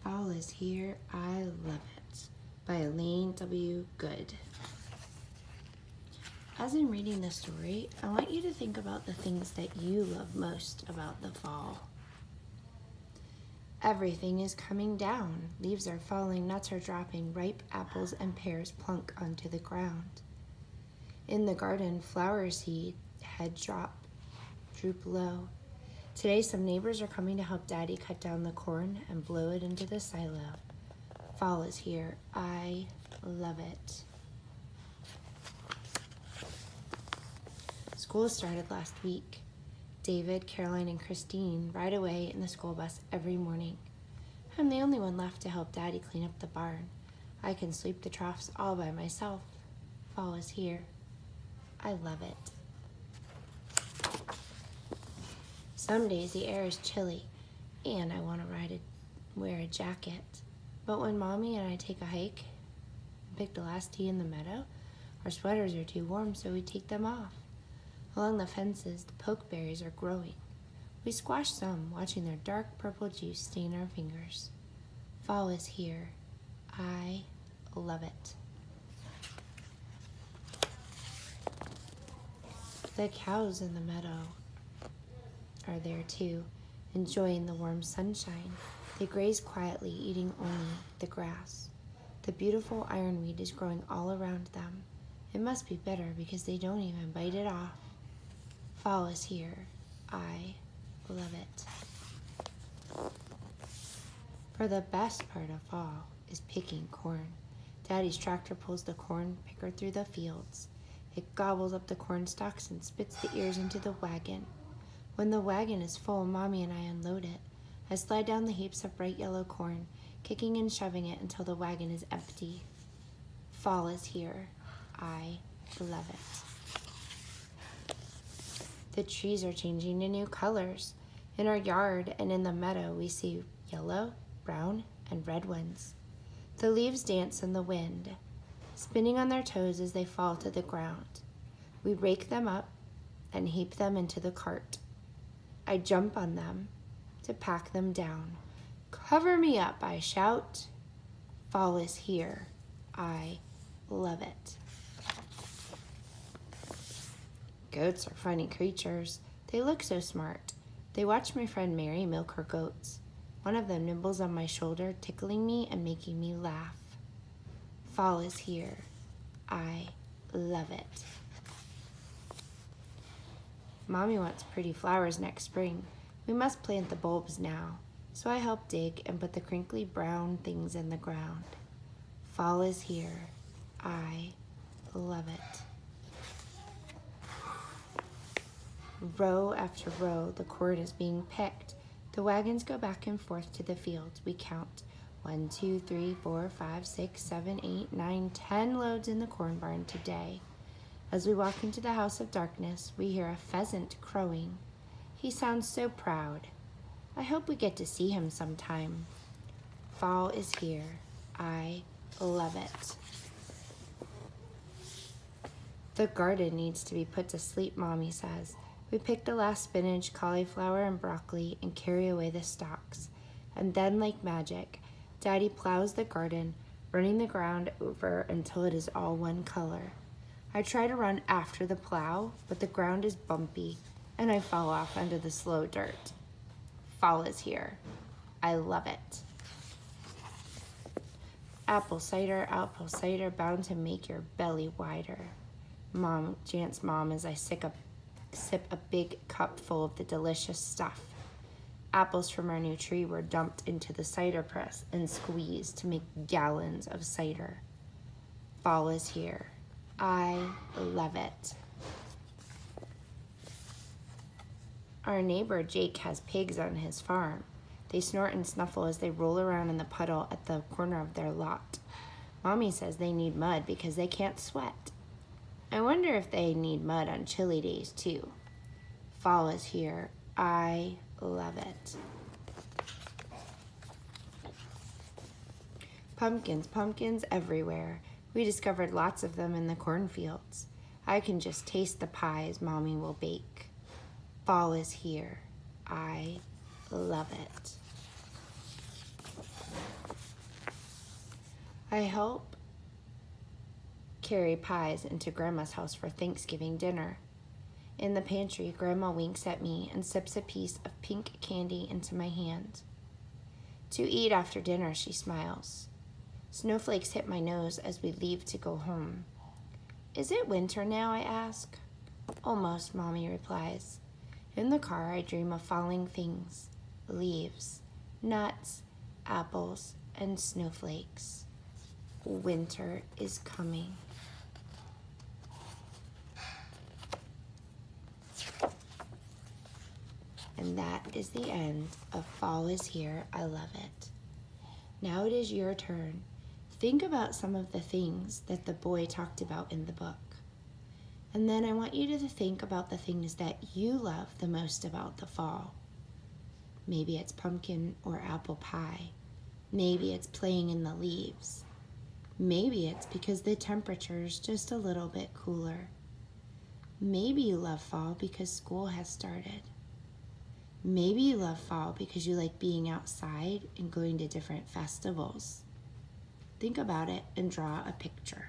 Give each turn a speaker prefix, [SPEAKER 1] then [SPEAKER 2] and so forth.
[SPEAKER 1] Fall is Here, I Love It by Elaine W. Good. As I'm reading the story, I want you to think about the things that you love most about the fall. Everything is coming down. Leaves are falling, nuts are dropping, ripe apples and pears plunk onto the ground. In the garden, flower seed head droop low. Today, some neighbors are coming to help Daddy cut down the corn and blow it into the silo. Fall is here. I love it. School started last week. David, Caroline, and Christine ride away in the school bus every morning. I'm the only one left to help Daddy clean up the barn. I can sweep the troughs all by myself. Fall is here. I love it. Some days the air is chilly and I want to wear a jacket. But when Mommy and I take a hike and pick the last tee in the meadow, our sweaters are too warm, so we take them off. Along the fences, the pokeberries are growing. We squash some, watching their dark purple juice stain our fingers. Fall is here. I love it. The cows in the meadow are there too, enjoying the warm sunshine. They graze quietly, eating only the grass. The beautiful ironweed is growing all around them. It must be bitter because they don't even bite it off. Fall is here. I love it. For the best part of fall is picking corn. Daddy's tractor pulls the corn picker through the fields. It gobbles up the corn stalks and spits the ears into the wagon. When the wagon is full, Mommy and I unload it. I slide down the heaps of bright yellow corn, kicking and shoving it until the wagon is empty. Fall is here. I love it. The trees are changing to new colors. In our yard and in the meadow, we see yellow, brown, and red ones. The leaves dance in the wind, spinning on their toes as they fall to the ground. We rake them up and heap them into the cart. I jump on them to pack them down. Cover me up, I shout. Fall is here. I love it. Goats are funny creatures. They look so smart. They watch my friend Mary milk her goats. One of them nibbles on my shoulder, tickling me and making me laugh. Fall is here. I love it. Mommy wants pretty flowers next spring. We must plant the bulbs now. So I help dig and put the crinkly brown things in the ground. Fall is here. I love it. Row after row, the corn is being picked. The wagons go back and forth to the fields. We count 1, 2, 3, 4, 5, 6, 7, 8, 9, 10 loads in the corn barn today. As we walk into the house of darkness, we hear a pheasant crowing. He sounds so proud. I hope we get to see him sometime. Fall is here. I love it. The garden needs to be put to sleep, Mommy says. We pick the last spinach, cauliflower, and broccoli and carry away the stalks. And then, like magic, Daddy plows the garden, running the ground over until it is all one color. I try to run after the plow, but the ground is bumpy, and I fall off onto the slow dirt. Fall is here. I love it. Apple cider, bound to make your belly wider. Mom chants Mom as I sip a big cup full of the delicious stuff. Apples from our new tree were dumped into the cider press and squeezed to make gallons of cider. Fall is here. I love it. Our neighbor Jake has pigs on his farm. They snort and snuffle as they roll around in the puddle at the corner of their lot. Mommy says they need mud because they can't sweat. I wonder if they need mud on chilly days too. Fall is here. I love it. Pumpkins everywhere. We discovered lots of them in the cornfields. I can just taste the pies Mommy will bake. Fall is here. I love it. I help carry pies into Grandma's house for Thanksgiving dinner. In the pantry, Grandma winks at me and sips a piece of pink candy into my hand. To eat after dinner, she smiles. Snowflakes hit my nose as we leave to go home. Is it winter now, I ask. Almost, Mommy replies. In the car, I dream of falling things, leaves, nuts, apples, and snowflakes. Winter is coming. And that is the end of Fall is Here, I Love It. Now it is your turn. Think about some of the things that the boy talked about in the book. And then I want you to think about the things that you love the most about the fall. Maybe it's pumpkin or apple pie. Maybe it's playing in the leaves. Maybe it's because the temperature is just a little bit cooler. Maybe you love fall because school has started. Maybe you love fall because you like being outside and going to different festivals. Think about it and draw a picture.